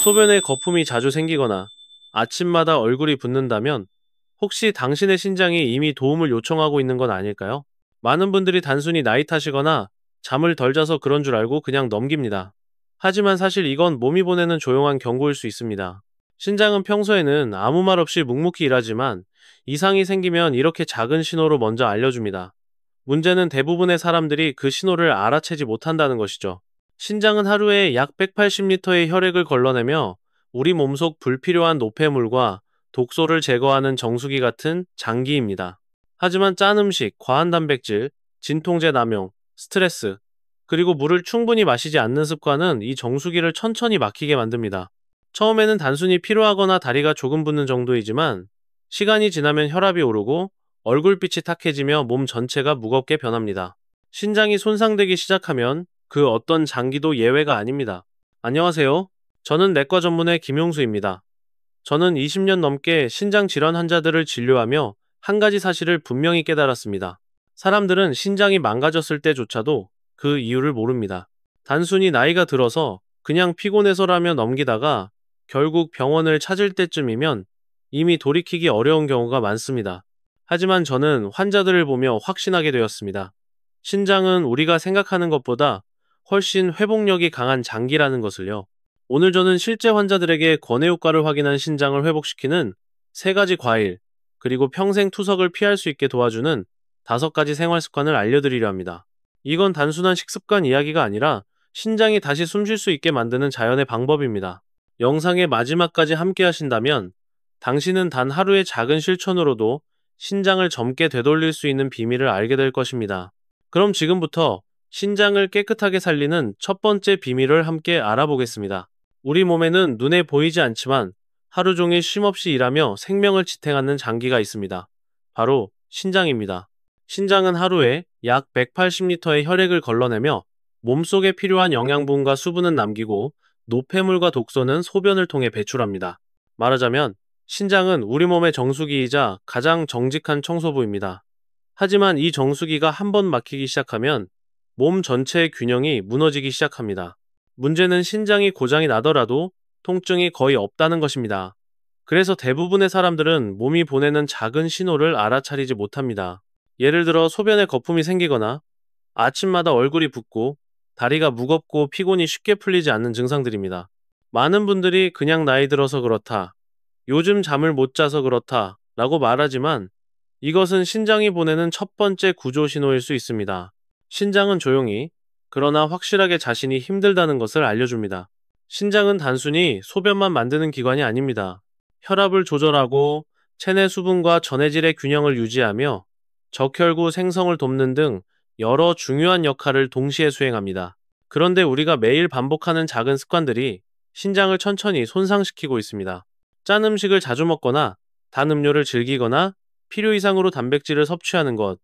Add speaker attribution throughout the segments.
Speaker 1: 소변에 거품이 자주 생기거나 아침마다 얼굴이 붓는다면 혹시 당신의 신장이 이미 도움을 요청하고 있는 건 아닐까요? 많은 분들이 단순히 나이 탓이거나 잠을 덜 자서 그런 줄 알고 그냥 넘깁니다. 하지만 사실 이건 몸이 보내는 조용한 경고일 수 있습니다. 신장은 평소에는 아무 말 없이 묵묵히 일하지만 이상이 생기면 이렇게 작은 신호로 먼저 알려줍니다. 문제는 대부분의 사람들이 그 신호를 알아채지 못한다는 것이죠. 신장은 하루에 약 180리터의 혈액을 걸러내며 우리 몸속 불필요한 노폐물과 독소를 제거하는 정수기 같은 장기입니다. 하지만 짠 음식, 과한 단백질, 진통제 남용, 스트레스, 그리고 물을 충분히 마시지 않는 습관은 이 정수기를 천천히 막히게 만듭니다. 처음에는 단순히 피로하거나 다리가 조금 붓는 정도이지만 시간이 지나면 혈압이 오르고 얼굴빛이 탁해지며 몸 전체가 무겁게 변합니다. 신장이 손상되기 시작하면 그 어떤 장기도 예외가 아닙니다. 안녕하세요. 저는 내과 전문의 김용수입니다. 저는 20년 넘게 신장 질환 환자들을 진료하며 한 가지 사실을 분명히 깨달았습니다. 사람들은 신장이 망가졌을 때조차도 그 이유를 모릅니다. 단순히 나이가 들어서 그냥 피곤해서라며 넘기다가 결국 병원을 찾을 때쯤이면 이미 돌이키기 어려운 경우가 많습니다. 하지만 저는 환자들을 보며 확신하게 되었습니다. 신장은 우리가 생각하는 것보다 훨씬 회복력이 강한 장기라는 것을요. 오늘 저는 실제 환자들에게 권해 효과를 확인한 신장을 회복시키는 3가지 과일, 그리고 평생 투석을 피할 수 있게 도와주는 5가지 생활 습관을 알려드리려 합니다. 이건 단순한 식습관 이야기가 아니라 신장이 다시 숨쉴 수 있게 만드는 자연의 방법입니다. 영상의 마지막까지 함께 하신다면 당신은 단 하루의 작은 실천으로도 신장을 젊게 되돌릴 수 있는 비밀을 알게 될 것입니다. 그럼 지금부터 신장을 깨끗하게 살리는 첫 번째 비밀을 함께 알아보겠습니다. 우리 몸에는 눈에 보이지 않지만 하루 종일 쉼없이 일하며 생명을 지탱하는 장기가 있습니다. 바로 신장입니다. 신장은 하루에 약 180리터의 혈액을 걸러내며 몸속에 필요한 영양분과 수분은 남기고 노폐물과 독소는 소변을 통해 배출합니다. 말하자면 신장은 우리 몸의 정수기이자 가장 정직한 청소부입니다. 하지만 이 정수기가 한번 막히기 시작하면 몸 전체의 균형이 무너지기 시작합니다. 문제는 신장이 고장이 나더라도 통증이 거의 없다는 것입니다. 그래서 대부분의 사람들은 몸이 보내는 작은 신호를 알아차리지 못합니다. 예를 들어 소변에 거품이 생기거나 아침마다 얼굴이 붓고 다리가 무겁고 피곤이 쉽게 풀리지 않는 증상들입니다. 많은 분들이 그냥 나이 들어서 그렇다, 요즘 잠을 못 자서 그렇다 라고 말하지만 이것은 신장이 보내는 첫 번째 구조 신호일 수 있습니다. 신장은 조용히, 그러나 확실하게 자신이 힘들다는 것을 알려줍니다. 신장은 단순히 소변만 만드는 기관이 아닙니다. 혈압을 조절하고 체내 수분과 전해질의 균형을 유지하며 적혈구 생성을 돕는 등 여러 중요한 역할을 동시에 수행합니다. 그런데 우리가 매일 반복하는 작은 습관들이 신장을 천천히 손상시키고 있습니다. 짠 음식을 자주 먹거나 단 음료를 즐기거나 필요 이상으로 단백질을 섭취하는 것,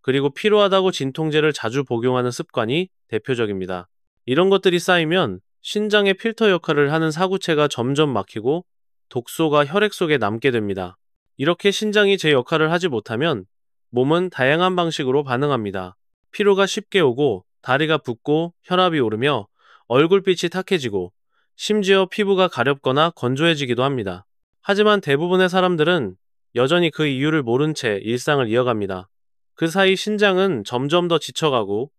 Speaker 1: 그리고 피로하다고 진통제를 자주 복용하는 습관이 대표적입니다. 이런 것들이 쌓이면 신장의 필터 역할을 하는 사구체가 점점 막히고 독소가 혈액 속에 남게 됩니다. 이렇게 신장이 제 역할을 하지 못하면 몸은 다양한 방식으로 반응합니다. 피로가 쉽게 오고 다리가 붓고 혈압이 오르며 얼굴빛이 탁해지고 심지어 피부가 가렵거나 건조해지기도 합니다. 하지만 대부분의 사람들은 여전히 그 이유를 모른 채 일상을 이어갑니다. 그 사이 신장은 점점 더 지쳐가고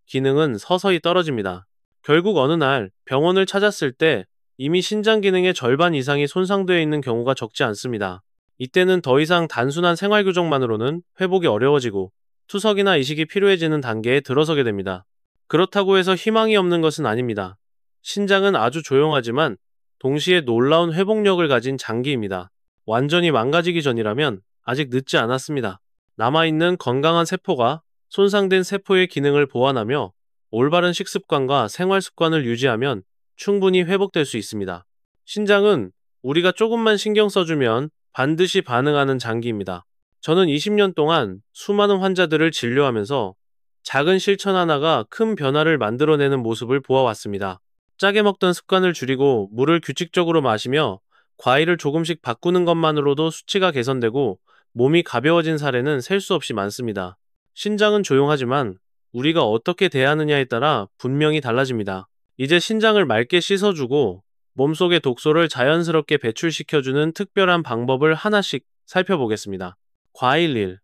Speaker 1: 기능은 서서히 떨어집니다. 결국 어느 날 병원을 찾았을 때 이미 신장 기능의 절반 이상이 손상되어 있는 경우가 적지 않습니다. 이때는 더 이상 단순한 생활 교정만으로는 회복이 어려워지고 투석이나 이식이 필요해지는 단계에 들어서게 됩니다. 그렇다고 해서 희망이 없는 것은 아닙니다. 신장은 아주 조용하지만 동시에 놀라운 회복력을 가진 장기입니다. 완전히 망가지기 전이라면 아직 늦지 않았습니다. 남아있는 건강한 세포가 손상된 세포의 기능을 보완하며 올바른 식습관과 생활 습관을 유지하면 충분히 회복될 수 있습니다. 신장은 우리가 조금만 신경 써주면 반드시 반응하는 장기입니다. 저는 20년 동안 수많은 환자들을 진료하면서 작은 실천 하나가 큰 변화를 만들어내는 모습을 보아왔습니다. 짜게 먹던 습관을 줄이고 물을 규칙적으로 마시며 과일을 조금씩 바꾸는 것만으로도 수치가 개선되고 몸이 가벼워진 사례는 셀 수 없이 많습니다. 신장은 조용하지만 우리가 어떻게 대하느냐에 따라 분명히 달라집니다. 이제 신장을 맑게 씻어주고 몸속의 독소를 자연스럽게 배출시켜주는 특별한 방법을 하나씩 살펴보겠습니다. 과일 1.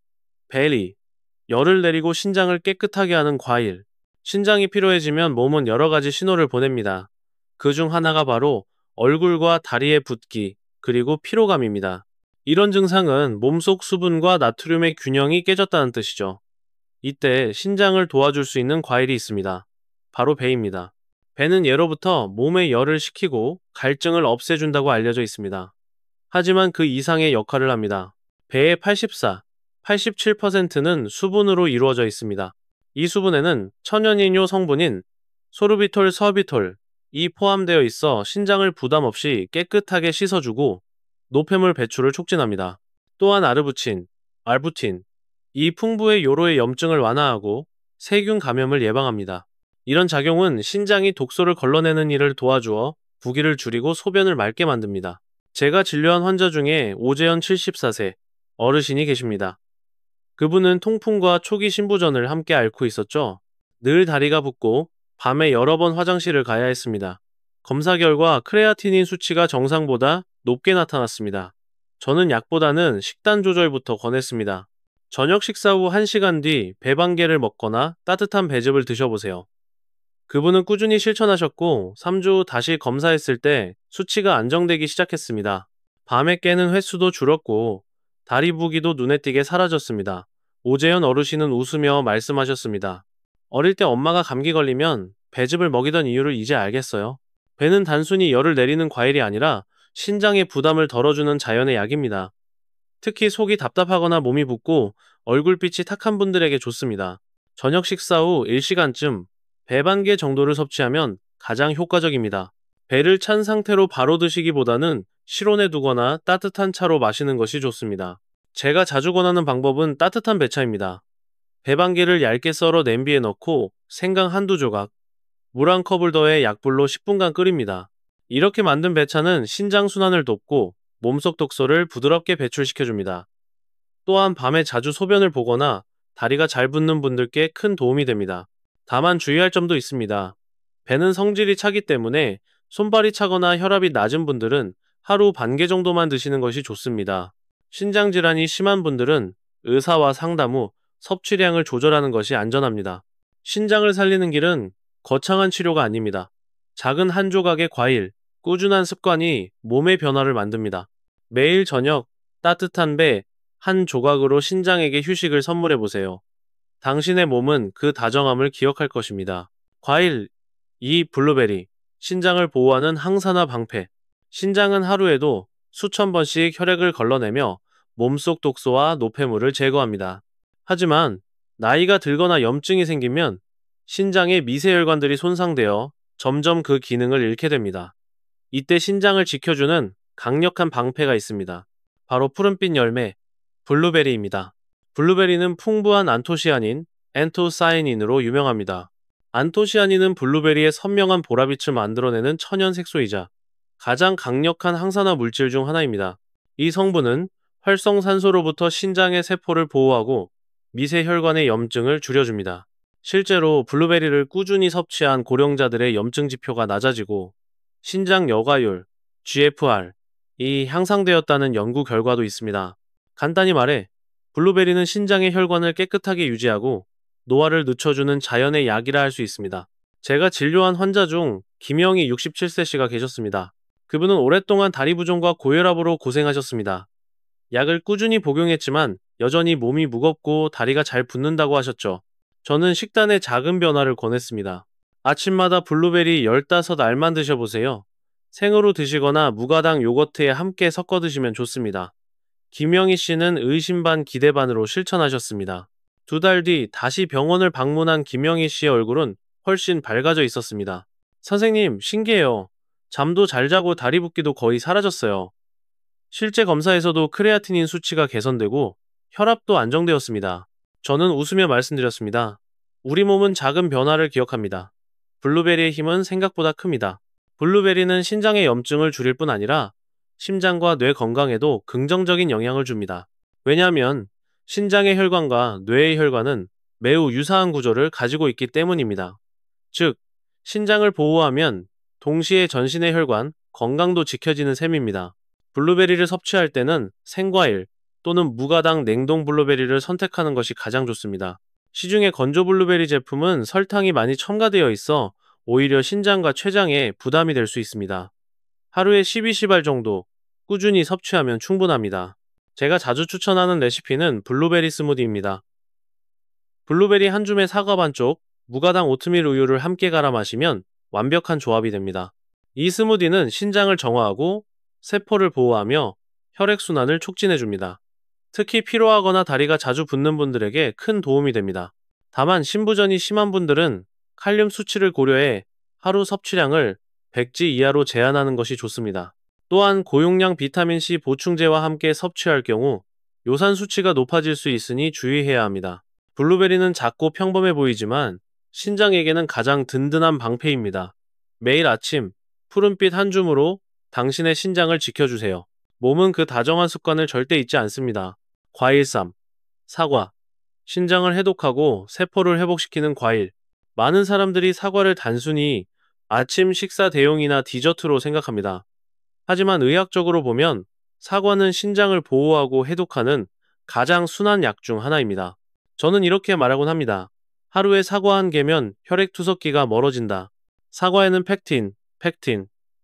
Speaker 1: 베리. 열을 내리고 신장을 깨끗하게 하는 과일. 신장이 피로해지면 몸은 여러 가지 신호를 보냅니다. 그 중 하나가 바로 얼굴과 다리의 붓기, 그리고 피로감입니다. 이런 증상은 몸속 수분과 나트륨의 균형이 깨졌다는 뜻이죠. 이때 신장을 도와줄 수 있는 과일이 있습니다. 바로 배입니다. 배는 예로부터 몸의 열을 식히고 갈증을 없애준다고 알려져 있습니다. 하지만 그 이상의 역할을 합니다. 배의 87%는 수분으로 이루어져 있습니다. 이 수분에는 천연이뇨 성분인 소르비톨, 서비톨이 포함되어 있어 신장을 부담 없이 깨끗하게 씻어주고 노폐물 배출을 촉진합니다. 또한 아르부친, 알부틴, 이 풍부의 요로의 염증을 완화하고 세균 감염을 예방합니다. 이런 작용은 신장이 독소를 걸러내는 일을 도와주어 부기를 줄이고 소변을 맑게 만듭니다. 제가 진료한 환자 중에 오재현 74세 어르신이 계십니다. 그분은 통풍과 초기 신부전을 함께 앓고 있었죠. 늘 다리가 붓고 밤에 여러 번 화장실을 가야 했습니다. 검사 결과 크레아티닌 수치가 정상보다 높게 나타났습니다. 저는 약보다는 식단 조절부터 권했습니다. 저녁 식사 후 1시간 뒤 배반개를 먹거나 따뜻한 배즙을 드셔보세요. 그분은 꾸준히 실천하셨고 3주 후 다시 검사했을 때 수치가 안정되기 시작했습니다. 밤에 깨는 횟수도 줄었고 다리 부기도 눈에 띄게 사라졌습니다. 오재현 어르신은 웃으며 말씀하셨습니다. 어릴 때 엄마가 감기 걸리면 배즙을 먹이던 이유를 이제 알겠어요. 배는 단순히 열을 내리는 과일이 아니라 신장의 부담을 덜어주는 자연의 약입니다. 특히 속이 답답하거나 몸이 붓고 얼굴빛이 탁한 분들에게 좋습니다. 저녁 식사 후 1시간쯤 배 반 개 정도를 섭취하면 가장 효과적입니다. 배를 찬 상태로 바로 드시기보다는 실온에 두거나 따뜻한 차로 마시는 것이 좋습니다. 제가 자주 권하는 방법은 따뜻한 배차입니다. 배 반 개를 얇게 썰어 냄비에 넣고 생강 한두 조각, 물 한 컵을 더해 약불로 10분간 끓입니다. 이렇게 만든 배차는 신장 순환을 돕고 몸속 독소를 부드럽게 배출시켜줍니다. 또한 밤에 자주 소변을 보거나 다리가 잘 붓는 분들께 큰 도움이 됩니다. 다만 주의할 점도 있습니다. 배는 성질이 차기 때문에 손발이 차거나 혈압이 낮은 분들은 하루 반 개 정도만 드시는 것이 좋습니다. 신장 질환이 심한 분들은 의사와 상담 후 섭취량을 조절하는 것이 안전합니다. 신장을 살리는 길은 거창한 치료가 아닙니다. 작은 한 조각의 과일, 꾸준한 습관이 몸의 변화를 만듭니다. 매일 저녁 따뜻한 배 한 조각으로 신장에게 휴식을 선물해 보세요. 당신의 몸은 그 다정함을 기억할 것입니다. 과일 2. 블루베리. 신장을 보호하는 항산화 방패. 신장은 하루에도 수천 번씩 혈액을 걸러내며 몸속 독소와 노폐물을 제거합니다. 하지만 나이가 들거나 염증이 생기면 신장의 미세혈관들이 손상되어 점점 그 기능을 잃게 됩니다. 이때 신장을 지켜주는 강력한 방패가 있습니다. 바로 푸른빛 열매, 블루베리입니다. 블루베리는 풍부한 안토시아닌, 엔토사이닌으로 유명합니다. 안토시아닌은 블루베리의 선명한 보라빛을 만들어내는 천연 색소이자 가장 강력한 항산화 물질 중 하나입니다. 이 성분은 활성산소로부터 신장의 세포를 보호하고 미세혈관의 염증을 줄여줍니다. 실제로 블루베리를 꾸준히 섭취한 고령자들의 염증 지표가 낮아지고 신장 여과율, GFR이 향상되었다는 연구 결과도 있습니다. 간단히 말해 블루베리는 신장의 혈관을 깨끗하게 유지하고 노화를 늦춰주는 자연의 약이라 할 수 있습니다. 제가 진료한 환자 중 김영희 67세 씨가 계셨습니다. 그분은 오랫동안 다리 부종과 고혈압으로 고생하셨습니다. 약을 꾸준히 복용했지만 여전히 몸이 무겁고 다리가 잘 붓는다고 하셨죠. 저는 식단에 작은 변화를 권했습니다. 아침마다 블루베리 15알만 드셔보세요. 생으로 드시거나 무가당 요거트에 함께 섞어 드시면 좋습니다. 김영희 씨는 의심 반 기대 반으로 실천하셨습니다. 2달 뒤 다시 병원을 방문한 김영희 씨의 얼굴은 훨씬 밝아져 있었습니다. 선생님, 신기해요. 잠도 잘 자고 다리 붓기도 거의 사라졌어요. 실제 검사에서도 크레아티닌 수치가 개선되고 혈압도 안정되었습니다. 저는 웃으며 말씀드렸습니다. 우리 몸은 작은 변화를 기억합니다. 블루베리의 힘은 생각보다 큽니다. 블루베리는 신장의 염증을 줄일 뿐 아니라 심장과 뇌 건강에도 긍정적인 영향을 줍니다. 왜냐하면 신장의 혈관과 뇌의 혈관은 매우 유사한 구조를 가지고 있기 때문입니다. 즉, 신장을 보호하면 동시에 전신의 혈관, 건강도 지켜지는 셈입니다. 블루베리를 섭취할 때는 생과일 또는 무가당 냉동 블루베리를 선택하는 것이 가장 좋습니다. 시중의 건조 블루베리 제품은 설탕이 많이 첨가되어 있어 오히려 신장과 췌장에 부담이 될 수 있습니다. 하루에 12시발 정도 꾸준히 섭취하면 충분합니다. 제가 자주 추천하는 레시피는 블루베리 스무디입니다. 블루베리 한 줌에 사과 반쪽, 무가당 오트밀 우유를 함께 갈아 마시면 완벽한 조합이 됩니다. 이 스무디는 신장을 정화하고 세포를 보호하며 혈액순환을 촉진해줍니다. 특히 피로하거나 다리가 자주 붓는 분들에게 큰 도움이 됩니다. 다만 신부전이 심한 분들은 칼륨 수치를 고려해 하루 섭취량을 100지 이하로 제한하는 것이 좋습니다. 또한 고용량 비타민C 보충제와 함께 섭취할 경우 요산 수치가 높아질 수 있으니 주의해야 합니다. 블루베리는 작고 평범해 보이지만 신장에게는 가장 든든한 방패입니다. 매일 아침 푸른빛 한 줌으로 당신의 신장을 지켜주세요. 몸은 그 다정한 습관을 절대 잊지 않습니다. 과일쌈, 사과, 신장을 해독하고 세포를 회복시키는 과일. 많은 사람들이 사과를 단순히 아침 식사 대용이나 디저트로 생각합니다. 하지만 의학적으로 보면 사과는 신장을 보호하고 해독하는 가장 순한 약 중 하나입니다. 저는 이렇게 말하곤 합니다. 하루에 사과 한 개면 혈액투석기가 멀어진다. 사과에는 펙틴,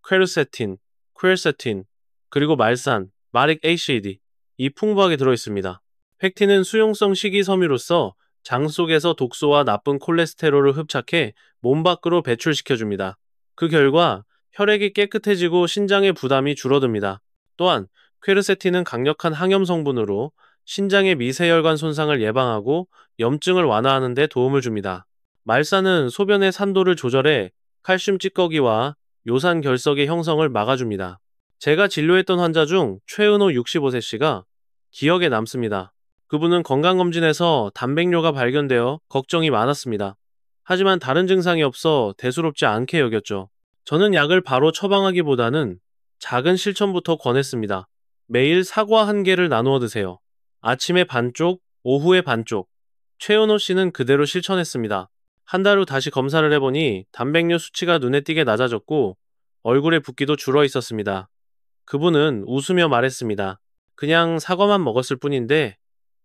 Speaker 1: 퀘르세틴, 퀘르세틴, 그리고 말산, 마릭 ACD 이 풍부하게 들어있습니다. 펙틴은 수용성 식이섬유로서 장 속에서 독소와 나쁜 콜레스테롤을 흡착해 몸 밖으로 배출시켜줍니다. 그 결과 혈액이 깨끗해지고 신장의 부담이 줄어듭니다. 또한 퀘르세틴은 강력한 항염 성분으로 신장의 미세혈관 손상을 예방하고 염증을 완화하는 데 도움을 줍니다. 말산은 소변의 산도를 조절해 칼슘 찌꺼기와 요산 결석의 형성을 막아줍니다. 제가 진료했던 환자 중 최은호 65세 씨가 기억에 남습니다. 그분은 건강검진에서 단백뇨가 발견되어 걱정이 많았습니다. 하지만 다른 증상이 없어 대수롭지 않게 여겼죠. 저는 약을 바로 처방하기보다는 작은 실천부터 권했습니다. 매일 사과 한 개를 나누어 드세요. 아침에 반쪽, 오후에 반쪽. 최은호 씨는 그대로 실천했습니다. 한 달 후 다시 검사를 해보니 단백뇨 수치가 눈에 띄게 낮아졌고 얼굴에 붓기도 줄어 있었습니다. 그분은 웃으며 말했습니다. 그냥 사과만 먹었을 뿐인데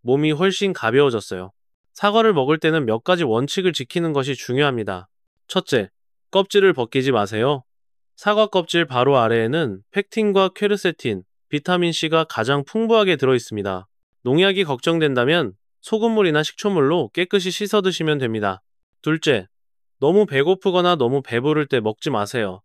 Speaker 1: 몸이 훨씬 가벼워졌어요. 사과를 먹을 때는 몇 가지 원칙을 지키는 것이 중요합니다. 첫째, 껍질을 벗기지 마세요. 사과 껍질 바로 아래에는 펙틴과 퀘르세틴, 비타민C가 가장 풍부하게 들어있습니다. 농약이 걱정된다면 소금물이나 식초물로 깨끗이 씻어 드시면 됩니다. 둘째, 너무 배고프거나 너무 배부를 때 먹지 마세요.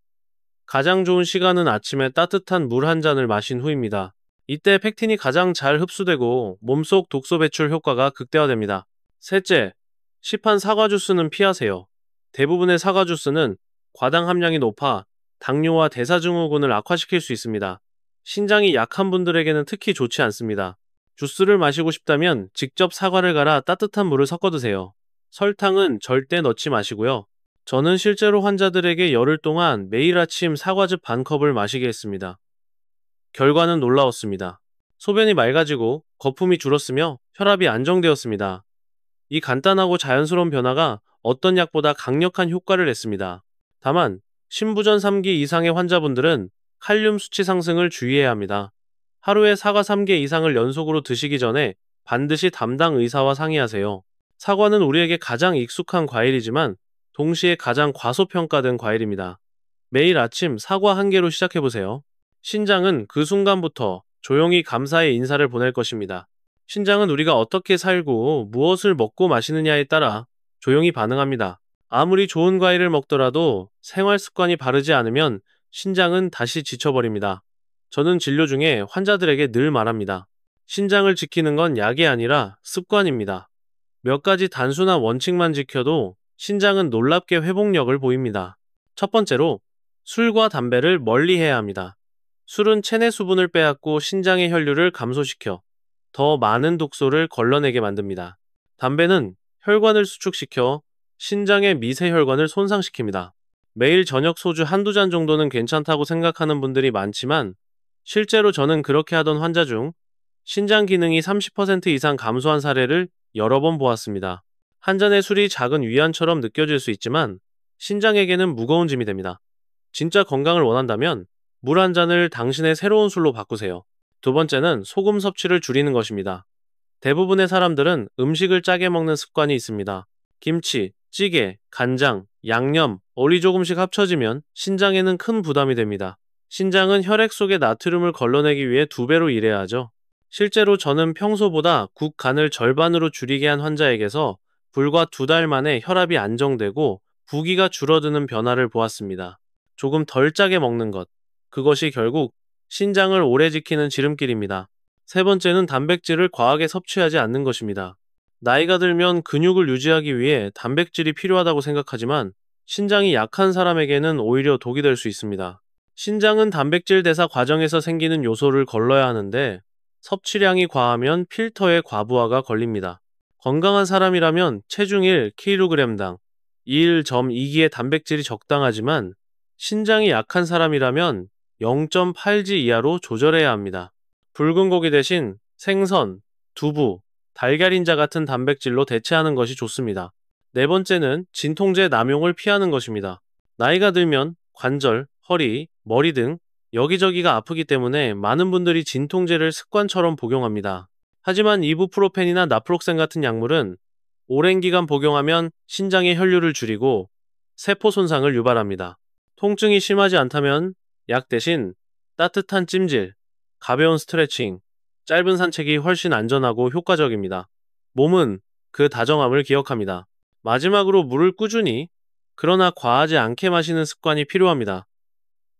Speaker 1: 가장 좋은 시간은 아침에 따뜻한 물 한 잔을 마신 후입니다. 이때 펙틴이 가장 잘 흡수되고 몸속 독소 배출 효과가 극대화됩니다. 셋째, 시판 사과 주스는 피하세요. 대부분의 사과 주스는 과당 함량이 높아 당뇨와 대사증후군을 악화시킬 수 있습니다. 신장이 약한 분들에게는 특히 좋지 않습니다. 주스를 마시고 싶다면 직접 사과를 갈아 따뜻한 물을 섞어 드세요. 설탕은 절대 넣지 마시고요. 저는 실제로 환자들에게 열흘 동안 매일 아침 사과즙 반 컵을 마시게 했습니다. 결과는 놀라웠습니다. 소변이 맑아지고 거품이 줄었으며 혈압이 안정되었습니다. 이 간단하고 자연스러운 변화가 어떤 약보다 강력한 효과를 냈습니다. 다만 신부전 3기 이상의 환자분들은 칼륨 수치 상승을 주의해야 합니다. 하루에 사과 3개 이상을 연속으로 드시기 전에 반드시 담당 의사와 상의하세요. 사과는 우리에게 가장 익숙한 과일이지만 동시에 가장 과소평가된 과일입니다. 매일 아침 사과 한 개로 시작해보세요. 신장은 그 순간부터 조용히 감사의 인사를 보낼 것입니다. 신장은 우리가 어떻게 살고 무엇을 먹고 마시느냐에 따라 조용히 반응합니다. 아무리 좋은 과일을 먹더라도 생활 습관이 바르지 않으면 신장은 다시 지쳐버립니다. 저는 진료 중에 환자들에게 늘 말합니다. 신장을 지키는 건 약이 아니라 습관입니다. 몇 가지 단순한 원칙만 지켜도 신장은 놀랍게 회복력을 보입니다. 첫 번째로 술과 담배를 멀리해야 합니다. 술은 체내 수분을 빼앗고 신장의 혈류를 감소시켜 더 많은 독소를 걸러내게 만듭니다. 담배는 혈관을 수축시켜 신장의 미세혈관을 손상시킵니다. 매일 저녁 소주 한두 잔 정도는 괜찮다고 생각하는 분들이 많지만 실제로 저는 그렇게 하던 환자 중 신장 기능이 30% 이상 감소한 사례를 여러 번 보았습니다. 한 잔의 술이 작은 위안처럼 느껴질 수 있지만 신장에게는 무거운 짐이 됩니다. 진짜 건강을 원한다면 물 한 잔을 당신의 새로운 술로 바꾸세요. 두 번째는 소금 섭취를 줄이는 것입니다. 대부분의 사람들은 음식을 짜게 먹는 습관이 있습니다. 김치, 찌개, 간장, 양념, 얼이 조금씩 합쳐지면 신장에는 큰 부담이 됩니다. 신장은 혈액 속의 나트륨을 걸러내기 위해 2배로 일해야 하죠. 실제로 저는 평소보다 국 간을 절반으로 줄이게 한 환자에게서 불과 2달 만에 혈압이 안정되고 부기가 줄어드는 변화를 보았습니다. 조금 덜 짜게 먹는 것. 그것이 결국 신장을 오래 지키는 지름길입니다. 세 번째는 단백질을 과하게 섭취하지 않는 것입니다. 나이가 들면 근육을 유지하기 위해 단백질이 필요하다고 생각하지만 신장이 약한 사람에게는 오히려 독이 될 수 있습니다. 신장은 단백질 대사 과정에서 생기는 요소를 걸러야 하는데 섭취량이 과하면 필터에 과부하가 걸립니다. 건강한 사람이라면 체중 1kg당 1.2기의 단백질이 적당하지만 신장이 약한 사람이라면 0.8g 이하로 조절해야 합니다. 붉은 고기 대신 생선, 두부, 달걀인자 같은 단백질로 대체하는 것이 좋습니다. 네 번째는 진통제 남용을 피하는 것입니다. 나이가 들면 관절, 허리, 머리 등 여기저기가 아프기 때문에 많은 분들이 진통제를 습관처럼 복용합니다. 하지만 이부프로펜이나 나프록센 같은 약물은 오랜 기간 복용하면 신장의 혈류를 줄이고 세포 손상을 유발합니다. 통증이 심하지 않다면 약 대신 따뜻한 찜질, 가벼운 스트레칭, 짧은 산책이 훨씬 안전하고 효과적입니다. 몸은 그 다정함을 기억합니다. 마지막으로 물을 꾸준히, 그러나 과하지 않게 마시는 습관이 필요합니다.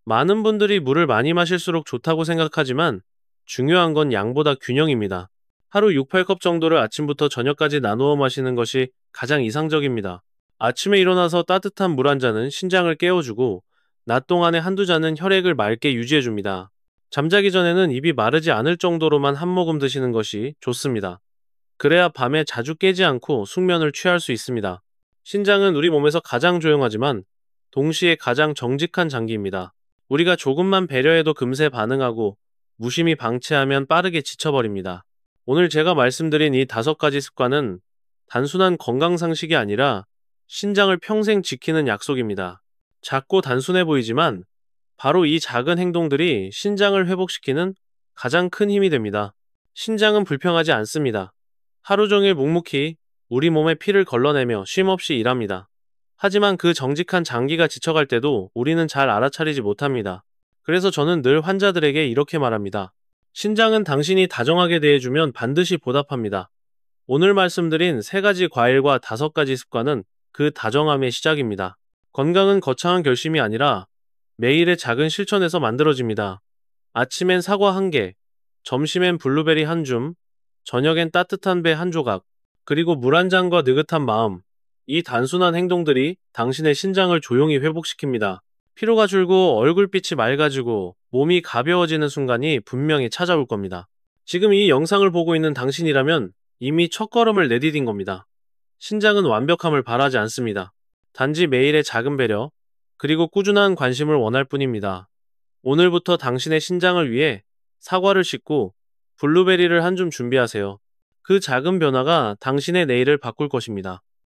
Speaker 1: 많은 분들이 물을 많이 마실수록 좋다고 생각하지만 중요한 건 양보다 균형입니다. 하루 6, 8컵 정도를 아침부터 저녁까지 나누어 마시는 것이 가장 이상적입니다. 아침에 일어나서 따뜻한 물 한 잔은 신장을 깨워주고 낮 동안에 한두 잔은 혈액을 맑게 유지해줍니다. 잠자기 전에는 입이 마르지 않을 정도로만 한 모금 드시는 것이 좋습니다. 그래야 밤에 자주 깨지 않고 숙면을 취할 수 있습니다. 신장은 우리 몸에서 가장 조용하지만 동시에 가장 정직한 장기입니다. 우리가 조금만 배려해도 금세 반응하고 무심히 방치하면 빠르게 지쳐버립니다. 오늘 제가 말씀드린 이 5가지 습관은 단순한 건강 상식이 아니라 신장을 평생 지키는 약속입니다. 작고 단순해 보이지만 바로 이 작은 행동들이 신장을 회복시키는 가장 큰 힘이 됩니다. 신장은 불평하지 않습니다. 하루 종일 묵묵히 우리 몸의 피를 걸러내며 쉼없이 일합니다. 하지만 그 정직한 장기가 지쳐갈 때도 우리는 잘 알아차리지 못합니다. 그래서 저는 늘 환자들에게 이렇게 말합니다. 신장은 당신이 다정하게 대해주면 반드시 보답합니다. 오늘 말씀드린 3가지 과일과 5가지 습관은 그 다정함의 시작입니다. 건강은 거창한 결심이 아니라 매일의 작은 실천에서 만들어집니다. 아침엔 사과 1개, 점심엔 블루베리 1줌, 저녁엔 따뜻한 배 1조각, 그리고 물 한 잔과 느긋한 마음. 이 단순한 행동들이 당신의 신장을 조용히 회복시킵니다. 피로가 줄고 얼굴빛이 맑아지고 몸이 가벼워지는 순간이 분명히 찾아올 겁니다. 지금 이 영상을 보고 있는 당신이라면 이미 첫걸음을 내디딘 겁니다. 신장은 완벽함을 바라지 않습니다. 단지 매일의 작은 배려, 그리고 꾸준한 관심을 원할 뿐입니다. 오늘부터 당신의 신장을 위해 사과를 씻고 블루베리를 1줌 준비하세요. 그 작은 변화가 당신의 내일을 바꿀 것입니다.